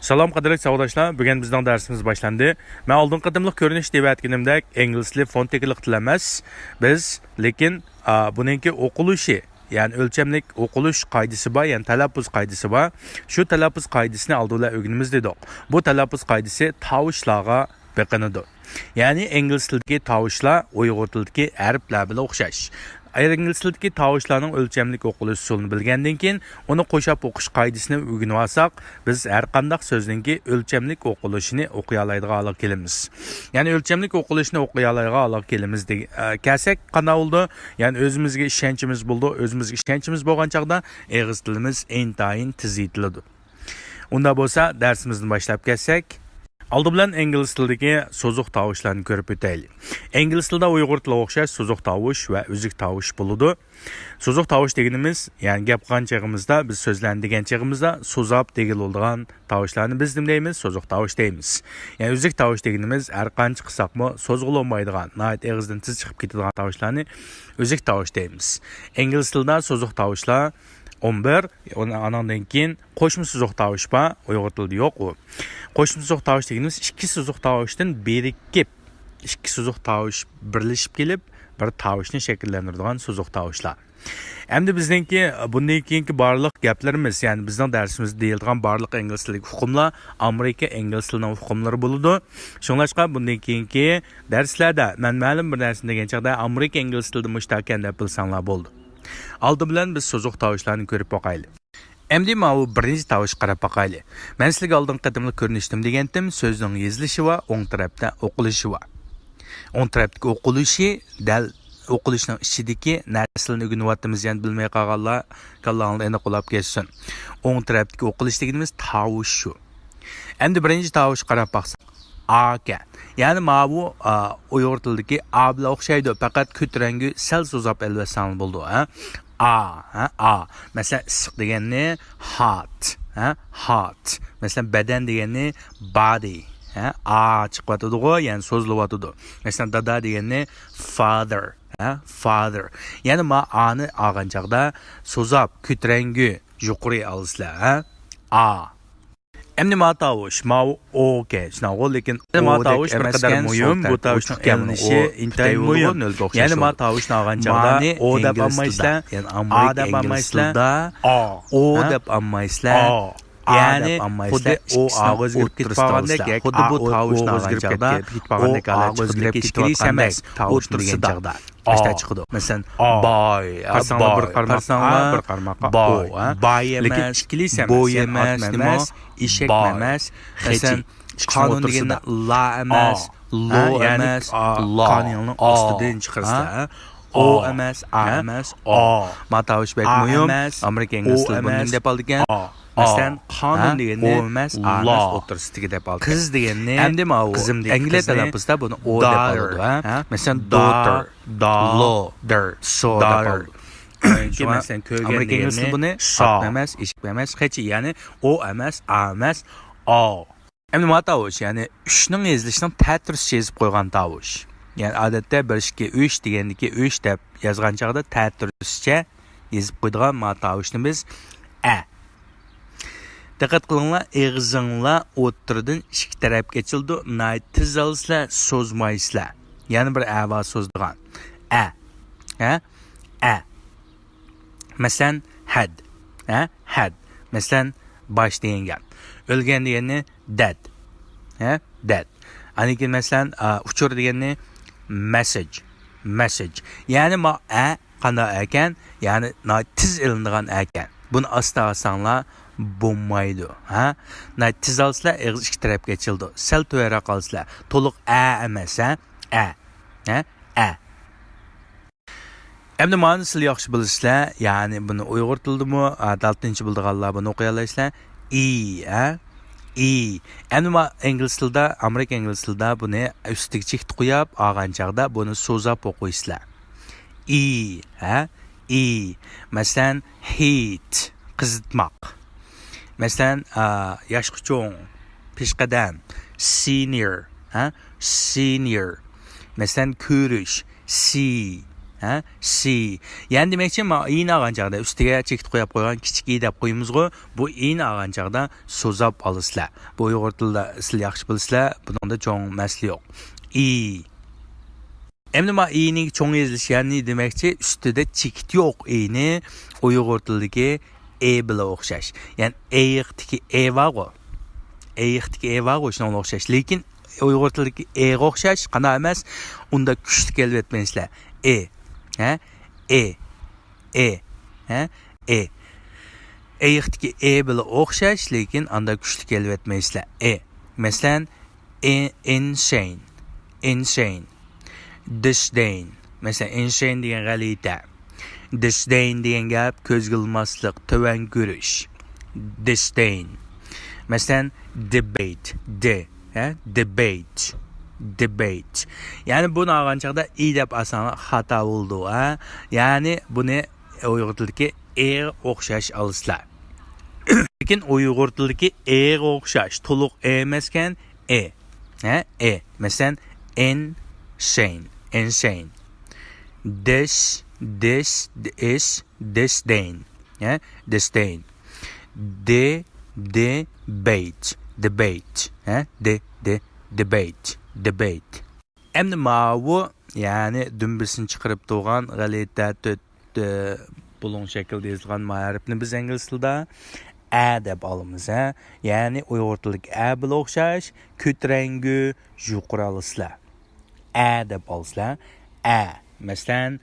Salom qadrli savodashlar, bugun bizning darsimiz boshlandi. Men oldin qadimliq ko'rinish deb aytganimdek, ingliz tili fonetikalik til emas. Biz lekin buningki o'qilishi, ya'ni o'lchamlik o'qilish qoidasi bor, ya'ni talaffuz qoidasi bor. Shu talaffuz qoidasini oldinlar o'rganamiz dedik. Bu talaffuz qoidasi tovushlarga beqinidir. Ya'ni ingliz tilidagi tovushlar uyg'ur tilidagi harflar bilan o'xshash. Ingliz tilidagi tovushlarning o'lchamlik o'qilish usulini bilgandan keyin uni qo'shib o'qish qoidasini o'rganib olsak, biz har qanday so'zningki o'lchamlik o'qilishini o'qiy oladigan kelamiz. Ya'ni o'lchamlik o'qilishni o'qiy oladigan kelamiz desak, qanday bo'ldi? Ya'ni o'zimizga ishonchimiz bo'ldi, o'zimizga ishonchimiz bo'lgan chaqda ingliz tilimiz intayin tez yetiladi. Unda bo'lsa, darsimizni boshlab ketsak, oldi bilan ingliz tilidagi so'zuq tovushlarni ko'rib o'taylik. Ingliz tilida uyg'ur tiliga o'xshash so'zuq tovush va uzuk tovush bo'ladi. So'zuq tovush deganimiz, ya'ni gap qilganchag'imizda, biz so'zlarni deganchag'imizda so'zab degiladigan tovushlarni biz nima deymiz? So'zuq tovush deymiz. Ya'ni uzuk tovush deganimiz har qancha qilsaqmi so'zg'ilolmaydigan, nayt og'izdan tiz chiqib ketadigan tovushlarni uzuk tovush deymiz. Ingliz tilida so'zuq tovushlar 11, ondan keyin qo'shma so'zuq tovush bor, uyg'ur tilida yo'q u. Qo'shma so'zuq tovush deganimiz ikki so'zuq tovushdan birikib, ikki so'zuq tovush birlashib kelib, bir tovushni shakllantiradigan so'zuq tovushlar. Endi bizningki bundan keyingi barliq gaplarimiz, ya'ni bizning darsimizda deyilgan barliq ingliz tilidagi hukmlar Amerika ingliz tilining hukmlari bo'ladi. Shunlashqa bundan keyingi darslarda men ma'lum bir narsani degan chaqda Amerika ingliz tilida mushtaqan deb bilsanglar bo'ldi. Oldi bilan biz so'zuq tovushlarni ko'rib boqaylik. Endi mana birinchi tovush qarab boqaylik. Men sizlarga oldin qadimli ko'rinishdim degandim, so'zning yozilishi va o'ng tarafda o'qilishi va o'ng tarafdagi o'qilishi dal o'qilishning ichidagi narsalarni o'rganyapmiz, yani bilmay qolganlar kallangizni aniq qilib ketsin. O'ng tarafdagi o'qilish deganimiz tovush shu. Endi birinchi tovush qarab boqsak, a ekan. Ya'ni mana bu uyg'ur tilidagi a bilan o'xshaydi, faqat ko'tarangi sal so'zab elvasan bo'ldi, ha? A. Mesela issiq deganni hot, hot. Mesela badan deganni body, a chiqyotidi-ku, ya'ni so'zlayotidi. Mesela dada deganni father, father. Ya'ni ma ani olgan chaqda so'zab ko'tarangi yuqori olsizlar, a. Endi ma tovush, ma o'ke, shunaqa, lekin ma tovush bir qadar muhim, bu tovushning kelinishi intayin muhim. Ya'ni ma tovushni olgan chaqda o deb olmaysizlar, ya'ni a deb olmaysizlar, o deb olmaysizlar. Ya'ni xuddi o og'iz girib ketgandek, xuddi bu tovushni olgan chaqda og'iz girib ketgandek tovushni degan chaqda ashta chiqadi. Masalan, boy, bir qarmoqqa boy emas, boy emas, eshak emas, masalan, qonun deganda la emas, lo emas, qonunning ostidan chiqarsizlar. O emas, a emas, o. Ma tovush bek muhim, Amerika ingliz tili bundan deb olgan. Masalan, qonun deganni o emas, a emas o'tirsidagi deb olgan. Qiz deganni endi ma qizim degan. Ingliz talaffuzda buni o deb oladi, ha? Masalan, daughter, daughter, so deb oladi. Masalan, ko'rgan deganni buni ot emas, eshik emas, hech, ya'ni o emas, a emas, o. Endi ma tovush, ya'ni 3 ning yozilishining ta'tirsiz yozib qo'ygan tovush. Yani odatda 1-2-3 degandiki 3 deb yozgan chaqda ta'tirsizcha yozib qo'ydigan ma tovushni biz a. Diqqat qilinglar, og'zinglar o'tirdan ikki tarafga ochildi, tiz olsizlar, so'zmaysizlar. Ya'ni bir ava so'zdigan a. A. Masalan, had, had. Masalan, bosh degan gap. O'lgan deganni dead, dead. Anikin masalan, uchur deganni message, message. Ya'ni ma a qanday ekan, ya'ni tiz ilinadigan ekan. Buni asta-astanglar bo'lmaydi, tiz olsizlar, og'iz ikki tarafga ochildi. Sal to'yara qolsizlar, to'liq a emas, a. Endi ma'ni siz yaxshi bilasizlar, ya'ni buni uyg'ur tilidami, 6-chi bildiganlar buni o'qiy olasizlar. Endi ma ingliz tilida, Amerika ingliz tilida buni ustiga chek qo'yib olgan chaqda buni so'zab o'qiysizlar. Masalan, heat, qizitmoq. Masalan, yoshqi cho'ng, peshqadam, senior, senior. Masalan, ko'rish, see, ha, C. Yani demakchi, i'ni olgan chaqda ustiga chekit qo'yib qo'ygan kichik i deb qo'yamiz-ku. Bu i'ni olgan chaqda so'zab olasizlar. Bu uyg'ur tilida sizlar yaxshi bilasizlar. Bunda cho'ng masala yo'q. I. Endi i'ning cho'ng yozilishini demakchi, ustida chekit yo'q i'ni uyg'ur tilidagi bilan o'xshash. Ya'ni eyiqdagi bor-ku. Eyiqdagi bor-ku, shunga o'xshash. Lekin uyg'ur tilidagi ga o'xshash, qanday emas, unda kuchli kelib etmaysizlar. Ha? Ha? Eyiqdagi bilan o'xshash, lekin unda kuchli kelib etmaysizlar. Masalan, insane. Disdain. Mesela insane degan g'alita. Disdain degan gap ko'zga ilmaslik, tuvan ko'rish. Disdain. Mesela debate. Debate. Yani buni olgan chaqda i deb asani xato bo'ldi, ha? Yani buni uyg'ur tilidagi ga o'xshash olasizlar. Lekin uyg'ur tilidagi ga o'xshash, to'liq emaskan ha? Mesela insane. This is disdain. Yeah? Disdain. Debate. Yeah? Debate. Endi bu yani dümbisini chiqarib turgan g'alita bulung shaklda yozilgan ma'rifni biz ingliz tilida deb olamiz, ha? Yani uyg'ur tilidagi bilan o'xshash, ko'tarangi yuqori olasizlar. Deb olsizlar. Masalan,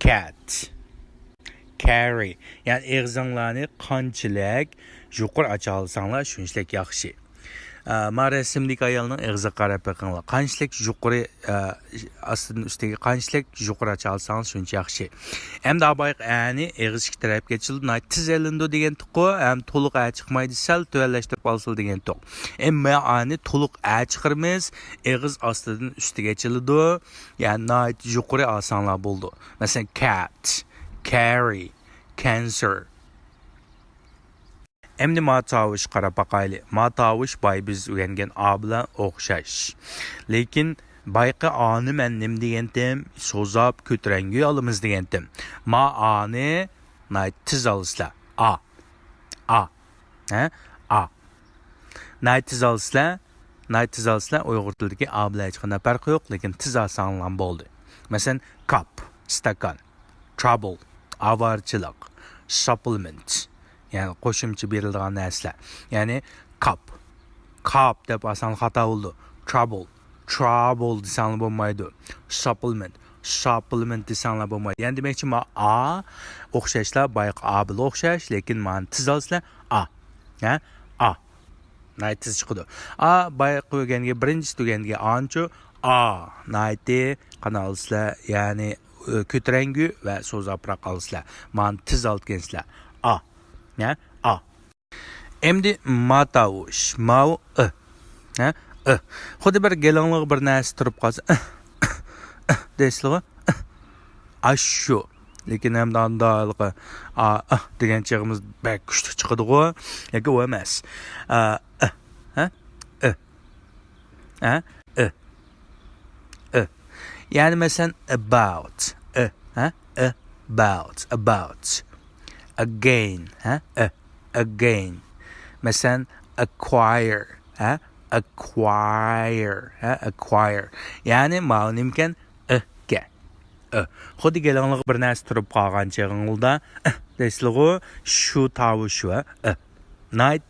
cat. Carry. Yani eg'zinglarni qanchalik yuqori ocha olsanglar, shunchalik yaxshi. Ma rasmdagi ayolning eg'zi qarab boqinglar. Qanchalik yuqori aslida ustiga qanchalik yuqori ocha olsangiz shuncha yaxshi. Hamda abayq ani eg'iz ikki tarafga childi. Tiz elindi degan to'qo, ham to'liq chiqmaydi, sal tuvanlashtirib olsin degan to'q. Amma ani to'liq chiqirmiz, eg'iz ostidan ustiga childi. Yani yuqori olsanglar bo'ldi. Masalan, cat, carry, cancer. Endi matavush qarab baqayli. Matavush bay biz o'rgangan bilan o'xshash. Lekin bayqa ani men nim degandim, so'zab ko'tarangi olamiz degandim. Ani tiz olasizlar. Ha? Tiz olasizlar, uyg'ur tilidagi bilan hech qanday farqi yo'q, lekin tiz olsanglar bo'ldi. Masalan, cup, stakan, trouble, avarchilik, supplement. Yani qo'shimcha berilgan narsalar. Yani cup deb asan xato bo'ldi. Trouble desanglar bo'lmaydi. Supplement desanglar bo'lmaydi. Yani demakchi o'xshashlar, bayq bilan o'xshash, lekin men tiz olsizlar tiz chiqdi. Bayq o'rganga birinchi tuganiga ancho nayti qanalsizlar, ya'ni ko'tarangi va so'zabroq olsizlar. Men tiz olgansizlar. Endi matavush. Xuddi bir gelonliq bir narsa turib qolsa, deysizlar. Ashu. Lekin ham dandalqi degan chig'imiz bak kuchli chiqadi-ku, yoki u emas. Yani masalan about. Again. Again. Mesela acquire. Acquire. Yani ma'lumken xuddi gelanliq bir narsa turib qolgan chig'ingizda deysizlar, shu tovush va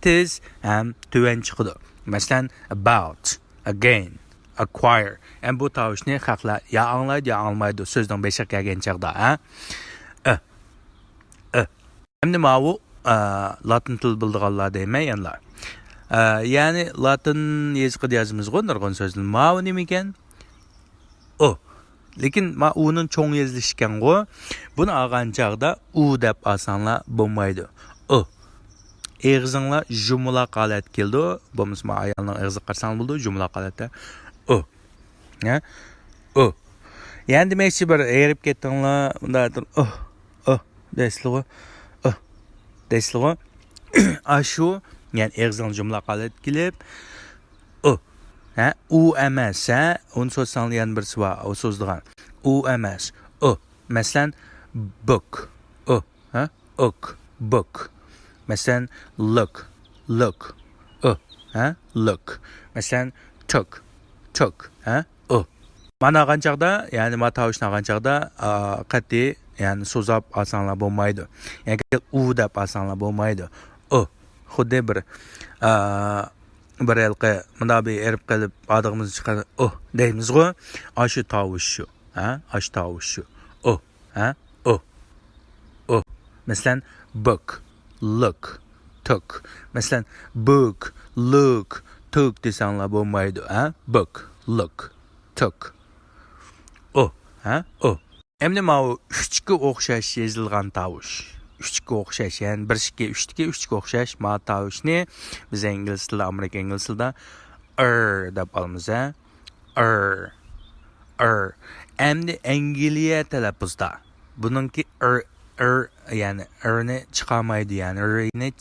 tiz ham tuvan chiqdi. Masalan, about, again, acquire. Yani bu tovushni haqlar ya anglaydi ya olmaydi so'zning beshiq kelgan chaqda. Endi bu latin til bildiganlar deymanlar. Yani latin yoziqida yozimiz-ku nurg'un so'zni. Bu nima ekan? Lekin uning cho'ng yozilishi ekan-ku. Buni olgan chaqda deb olsanglar bo'lmaydi. Eg'zinglar jumla holat keldi. Bo'lmasa ayolning eg'zi qarsang bo'ldi, jumla holatda. Yani demakchi bir erib ketdinglar, unda deysizlar. Deysizlar. Shu, yani eg'zing jumla holat kelib, u emas, uni so'zsanglar yana birsi bor, u so'zdigan. U emas, Masalan, book. Ha? Ok. Book. Masalan, look. Ha? Look. Masalan, took. Ha? Mana qanchaqda, ya'ni ma tovushni qanchaqda qat'iy, ya'ni so'zab olsanglar bo'lmaydi. Ya'ni u deb olsanglar bo'lmaydi. Xuddi bir yilqi bunda bir erib qilib odog'imiz chiqadi. Deymiz-ku. Ashu tovush shu. Ha? Ashu tovush shu. Ha? Masalan, book, look, took. Masalan, book, look, took desanglar bo'lmaydi. Ha? Book, look, took. Ha? Endi mana 3 o'xshash yozilgan tovush. 3 o'xshash, ya'ni 1 2 3 o'xshash ma tovushni biz ingliz tilida, amerika ingliz tilida deb olamiz, ha? Endi Angliya talaffuzda buningki ya'ni ni chiqarmaydi, ya'ni ni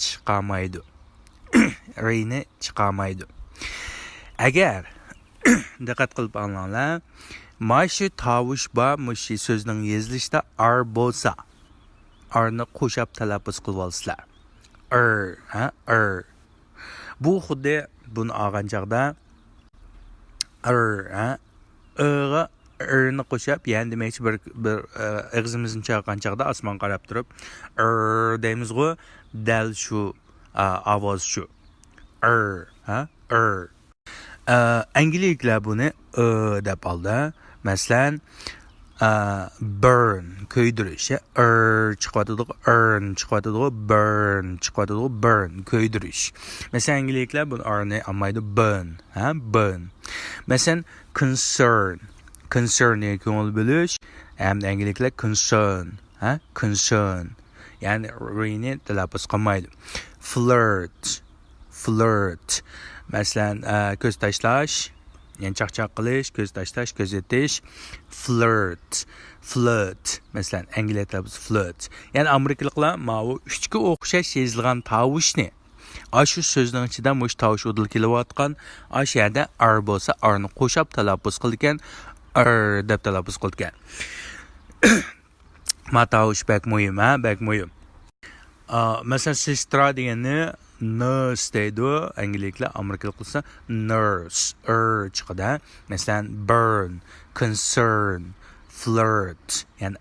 chiqarmaydi. Agar diqqat qilib olinglar, Maşı tavuş ba mışı sözünün yazılışda bo'lsa, ni qo'shib talaffuz qilib olsizlar. Bu xuddi buni olgan chaqda ni qo'shib, ya'ni demakchi bir og'zimizni chaqgan chaqda osmon qarab turib, deymiz-ku, dal shu ovoz shu. Angliyaliklar buni deb oldi. Masalan, burn, ko'ydirish, chiqadi, burn chiqadi, burn, ko'ydirish. Masalan, angliyaliklar buni ni olmaydi, burn, burn. Masalan, concern ne ko'ngil bo'lish, hamda angliyaliklar concern, ya'ni ni talaffuz qilmaydi. Flirt. Masalan, ko'z tashlash, ya'ni chaqchaq qilish, ko'z tashlash, ko'z etish. Flirt. Masalan, angliya talaffuz flirt. Ya'ni amerikaliklar mana 3 o'xshash yozilgan tovushni shu so'zning ichida mush tovush udil kelayotgan, shu yerda bo'lsa, ni qo'shib talaffuz qilgan, deb talaffuz qilgan. Ma tovush bak muhim, bak muhim. Masalan, sestra deganni nurse deydi, angliyaliklar, amerikaliklar qilsa nurse, chiqadi. Masalan, burn, concern, flirt, ya'ni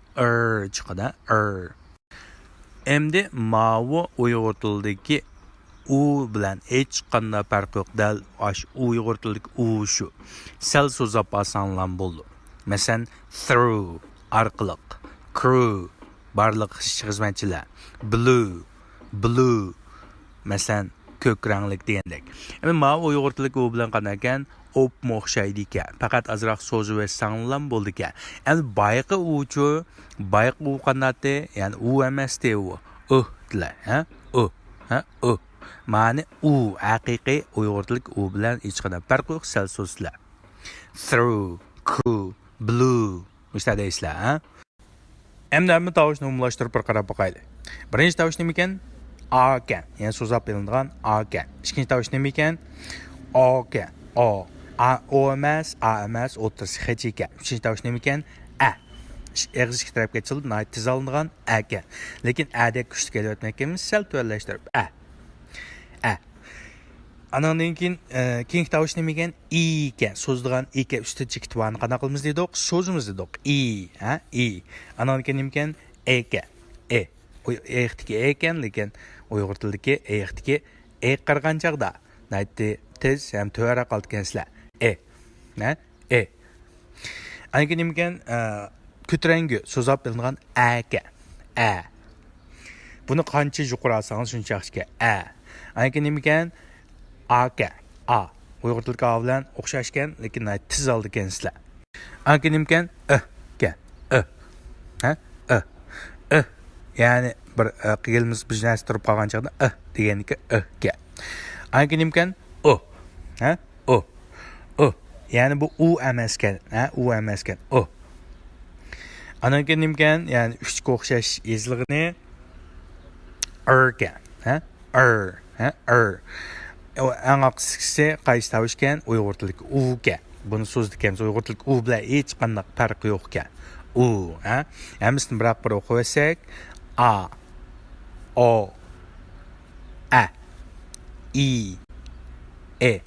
chiqadi, Endi mavu Uyg'ur tilidagi u bilan hech qanday farq yo'q. Dal Uyg'ur tilidagi u shu. Sal so'zab olsanglar bo'ldi. Masalan, through, orqaliq, crew, barliq xizmatchilar, blue, masalan, ko'k ranglik degandek. Endi mana Uyg'ur tilidagi u bilan qanday ekan, o'xshaydi ekan. Faqat azroq so'zi va sanglam bo'ldi ekan. Endi bayqi uchu, bayqi u qanday, ya'ni u emasdi u. Dilar, Ma'ni u haqiqiy Uyg'ur tilidagi u bilan hech qanday farq yo'q, sal so'zlar. Through, crew, blue, o'sha deysizlar, Endi hamma tovushni umumlashtirib bir qarab boqaylik. Birinchi tovush nima ekan? A ekan. Ya'ni so'zab berilgan A ekan. Ikkinchi tovush nima ekan? O ekan. O emas, A emas, o'rtasi H ekan. Uchinchi tovush nima ekan? A. Eg'iz ikki tarafga ochilib, tiz olingan A ekan. Lekin A dek kuchli kelyapti ekanmiz, sal tuallashtirib A. Andan keyin keyingi tovush nima ekan? I ekan. So'zdigan I ekan. Ustida chekitvarni qanaqa qilamiz dedik? So'zimiz dedik. I. Andan keyin nima ekan? E ekan. E'tiki ekan, lekin Uyg'ur tilidagi e'tiki qirgan chaqda naytdi tiz ham to'ra qolgansizlar. Andan keyin nima ekan? Ko'tarangi so'zab berilgan A ekan. Buni qancha yuqori olsangiz shuncha yaxshi ekan. Andan keyin nima ekan? A ekan. Uyg'ur tilidagi A bilan o'xshash ekan, lekin tiz oldi ekansizlar. Andan keyin nima ekan? Ekan. Ya'ni bir qilimiz bir narsa turib qolgan chaqda deganniki ekan. Andan keyin nima ekan? Ya'ni bu u emas ekan, u emas ekan. Andan keyin nima ekan? Ya'ni 3 o'xshash yozilgani ekan, Eng aqlisi qaysi tovush ekan? Uyg'ur tilidagi u ekan. Buni so'zda ekan, Uyg'ur tilidagi u bilan hech qanday farqi yo'q ekan. u. Hammasini bir o'qib olsak, a, o, a, i, e,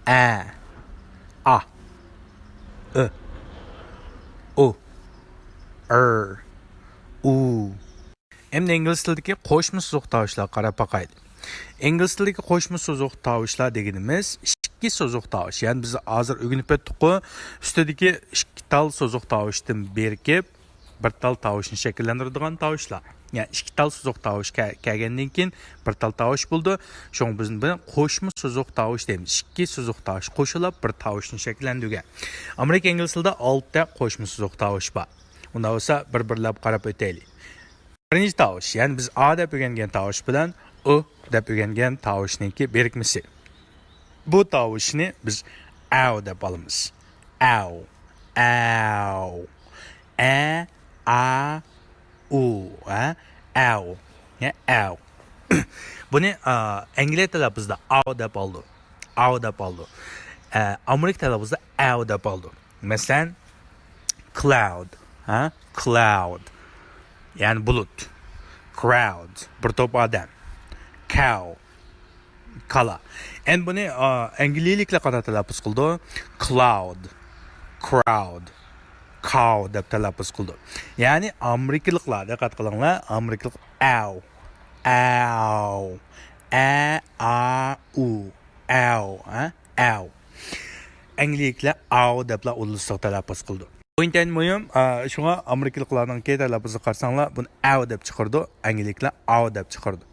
a, I, u, u. Endi ingliz tilidagi qo'shma so'z tovushlarga qarab boqaylik. Ingliz tilidagi qo'shma so'z tovushlar deganimiz ikki so'z tovush. Ya'ni biz hozir o'rganib o'tdik-ku, ustidagi ikki tal so'z tovushdan berkib bir tal tovushni shakllantiradigan tovushlar. Yani ikki tal so'z tovush kelgandan keyin bir tal tovush bo'ldi. Shuning bizni buni qo'shma so'z tovush deymiz. Ikki so'z tovush qo'shilib bir tovushni shakllantirgan. Amerika ingliz tilida 6 ta qo'shma so'z tovush bor. Unda bo'lsa bir-birlab qarab o'taylik. Birinchi tovush, ya'ni biz a deb o'rgangan tovush bilan u deb o'rgangan tovushniki birikmasi. Bu tovushni biz au deb olamiz. Au, au, a, u, au, au. Buni ingliz tilida au deb oldi. Au deb oldi. Amerika tilida au deb oldi. Masalan, cloud, cloud. Yani bulut. Crowd. Bir top adam. Cow. Kala. En bunu İngilizcelikle kadar telaffuz kıldı. Cloud. Crowd. Cow deb telaffuz kıldı. Yani Amerikalıklar dikkat kılınlar. Amerikalık ow. Ow. A u. Ow. Ow. İngilizcelikle ow deb ulusal telaffuz kıldı. O'yindan muhim, shunga Amerikaliklarning telaffuzini qarasanglar, buni "av" deb chiqardi, angliyaliklar "av" deb chiqardi.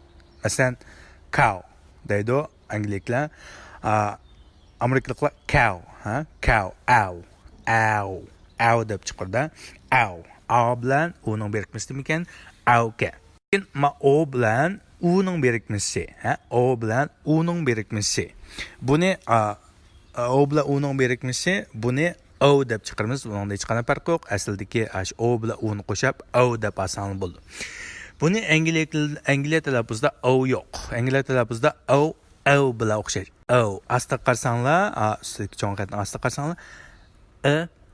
Masalan, cow deydi angliyaliklar, Amerikaliklar cow, cow, "av", "av", "av" deb chiqardi. "Av", "a" bilan uning birikmasi ekan, "avka". Lekin "o" bilan uning birikmasi, "o" bilan uning birikmasi. Buni "o" bilan uning birikmasi, buni o deb chiqaramiz. Bunda hech qanday farq yo'q. Aslidagi o bilan u ni qo'shib o deb asan bo'ldi. Buni Angliya talaffuzida o yo'q. Angliya talaffuzida o bilan o'xshaydi. O asta qarsanglar, ustidagi cho'nqatni asta qarsanglar,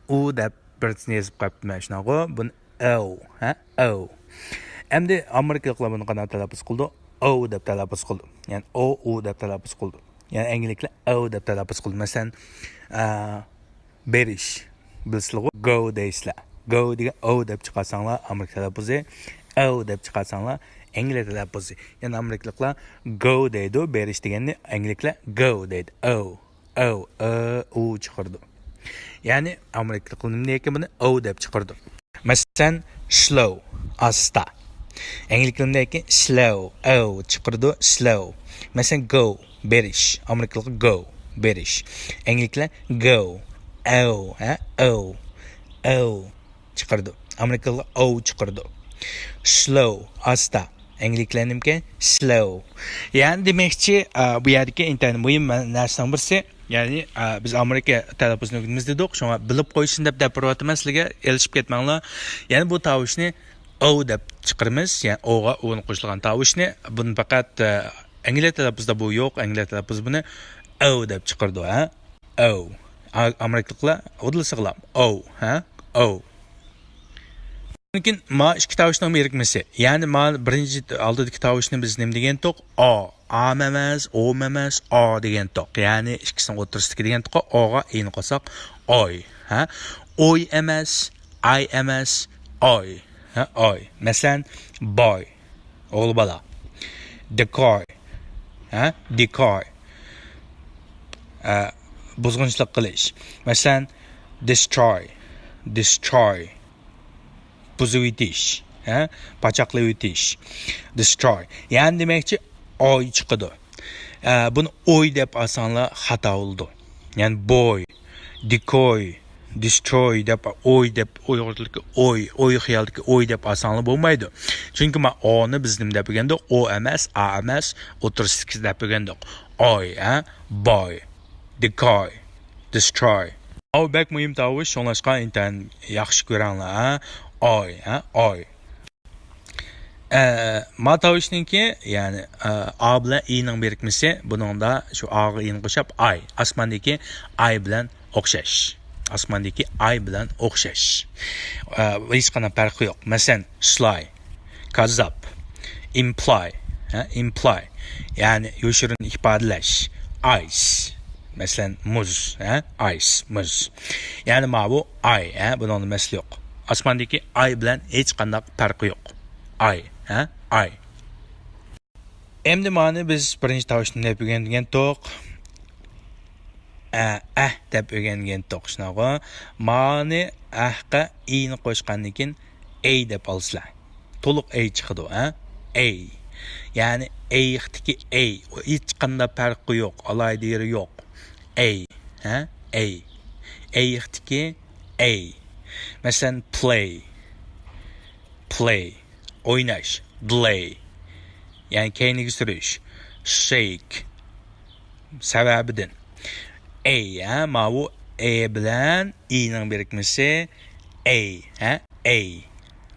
u deb birini yozib qo'yibman shunaqa. Buni o, o. Endi Amerikaliklar buni qanday talaffuz qildi? O deb talaffuz qildi. Ya'ni u deb talaffuz qildi. Ya'ni Angliyaliklar o deb talaffuz qildi. Masalan, berish bilsizlar, go deysizlar. Go degan o deb chiqarsanglar Amerika talaffuzi, o deb chiqarsanglar Angliya talaffuzi. Ya'ni Amerikaliklar go deydi, berish deganni Angliyaliklar go deydi. U chiqardi. Ya'ni Amerikaliklar nima deydi buni o deb chiqardi. Masalan, slow, asta. Angliyaliklar deydi slow, o chiqardi, slow. Masalan, go, berish. Amerikaliklar go, berish. Angliyaliklar go, o chiqardi. Amerikaliklar o chiqardi. Slow, asta. Angliyaliklarnimki slow. Ya'ni demakchi, bu yerdagi internetning muhim narsadan birisi, ya'ni biz Amerika talaffuzini o'rganamiz dedik, shunga bilib qo'yishsin deb gapiryapman sizlarga, elishib ketmanglar. Ya'ni bu tovushni o deb chiqaramiz, ya'ni o'ga o'ni qo'shilgan tovushni, buni faqat Angliya talaffuzida bu yo'q, Angliya talaffuzi buni o deb chiqardi, o. Amerikalıklar odilsiqlar o. Lekin ma ikki tovushning birikmasi. Ya'ni ma birinchi oldidagi tovushni biz nima degan to'q? O emas, o emas, o degan to'q. Ya'ni ikkisining o'rtasidagi degan to'q o'ga ini qo'saq oy, Oy emas, ay emas, oy, oy. Masalan, boy, o'g'il bola. Decoy, decoy. Buzg'unchilik qilish. Masalan, destroy, buzib o'tish, pachaqlab o'tish. Destroy. Ya'ni demakchi oy chiqadi. Buni oy deb olsanglar xato bo'ldi. Ya'ni boy, decoy, destroy deb o'yg'irlikka o'y xiyollikka o'y deb olsanglar bo'lmaydi. Chunki men o'ni biz nima deb o'rgandik? O emas, a emas, o'tirishsiz deb o'rgandik. Oy, boy, decoy, destroy. O bak muhim tovush, shunlashqa intan yaxshi ko'ranglar, oy, oy. Ma tovushniki, ya'ni a bilan i ning birikmasi, buningda shu a ga i'ni qo'shib ay, osmondagi ay bilan o'xshash. osmondagi ay bilan o'xshash. Hech qanday farqi yo'q. Masalan, sly, kazzab, imply, imply, ya'ni yoshirin ifodalash, ice. Masalan, muz, ice, muz. Ya'ni bu ay, buning nimasi yo'q. Osmondagi ay bilan hech qanday farqi yo'q. Ay, ay. Endi mana biz birinchi tovushni deb o'rgangan to'q. Deb o'rgangan to'q shunaqa. Mani ahqa i'ni qo'shgandan keyin ey deb olsizlar. To'liq ey chiqadi, ey. Ya'ni eyxtiki ey, hech qanday farqi yo'q, alayda yeri yo'q. Ey, ey. Eyxtiki ey. Masalan, play, o'ynash, delay. Yani keyniga surish, shake, sababidan. Ey, bu e bilan i'ning birikmasi ey, ey.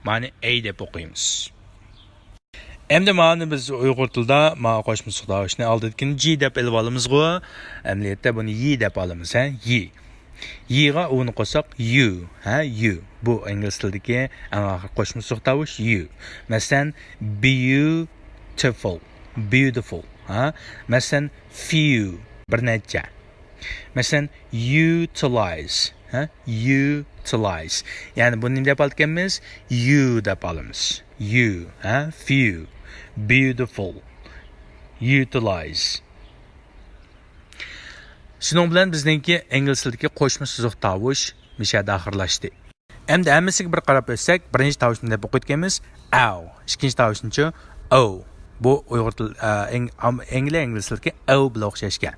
Mani ey deb o'qiymiz. Endi mani biz Uyg'ur tilida qo'shma so'zlashni oldingi G deb elib olamiz-ku. Amaliyotda buni Y deb olamiz, Y. Y'ga uni qo'shsak you, you. Bu ingliz tilidagi qo'shma so'zlash you. Masalan, beautiful, Masalan, few, bir necha. Masalan, utilize, utilize. Yani bunu ne deb olganmiz? You deb olamiz. You, few, beautiful, utilize. Shuning bilan bizningki ingliz tilidagi qo'shma so'z tovush mishada oxirlashdi. Endi hammasiga bir qarab o'tsak, birinchi tovushni deb o'qitganmiz ow, ikkinchi tovushni o. Bu Uyg'ur til ingliz tilidagi o bilan o'xshashgan.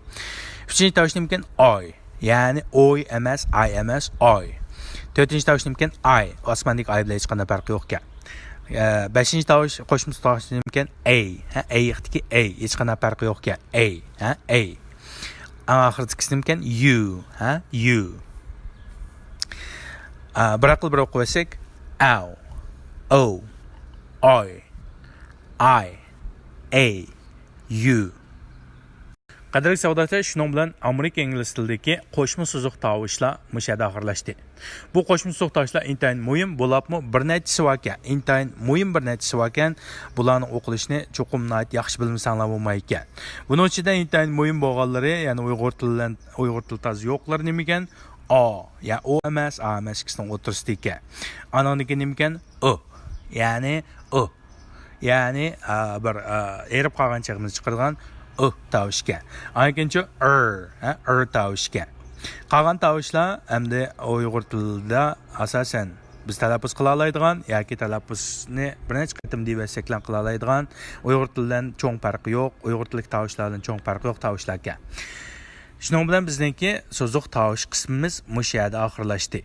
Üçüncü tovushni mumkin oy, ya'ni oy emas, ay emas, oy. To'rtinchi tovushni mumkin ay, osmondagi ay bilan hech qanday farqi yo'q ekan. Beshinchi tovush qo'shma tovushni mumkin ey, eyxtiki ey, hech qanday farqi yo'q ekan. Ey, ey. Oxirgisi mumkin you, you. Bir o'qib olsak ow, o, oy, ay, ey, you. Qadrli savdodaşlar, shuning bilan Amerika ingliz tilidagi qo'shma so'zliq tovushlar mushada oxirlashdi. Bu qo'shma so'zliq tovushlar intayin muhim bo'libmi, bir nechasi bor ekan. Intayin muhim bir nechasi bor ekan. Bularni o'qilishni cho'qim yaxshi bilmasanglar bo'lmay ekan. Buning ichida intayin muhim bo'lganlari, ya'ni Uyg'ur tili yo'qlar nima ekan? O, ya o emas, a emas ikisining o'rtasida ekan. Ananiki nima ekan? O, ya'ni o. Ya'ni bir erib qolgan chaqimiz chiqargan tovushga. Ikkinchi tovushga. Qolgan tovushlar hamda Uyg'ur tilida asosan biz talaffuz qila oladigan yoki talaffuzni bir necha qatim deb saklan qila oladigan Uyg'ur tilidan cho'ng farqi yo'q, Uyg'ur tillik tovushlardan cho'ng farqi yo'q tovushlar ekan. Shuning bilan bizningki so'zliq tovush qismimiz mush yerda oxirlashdi.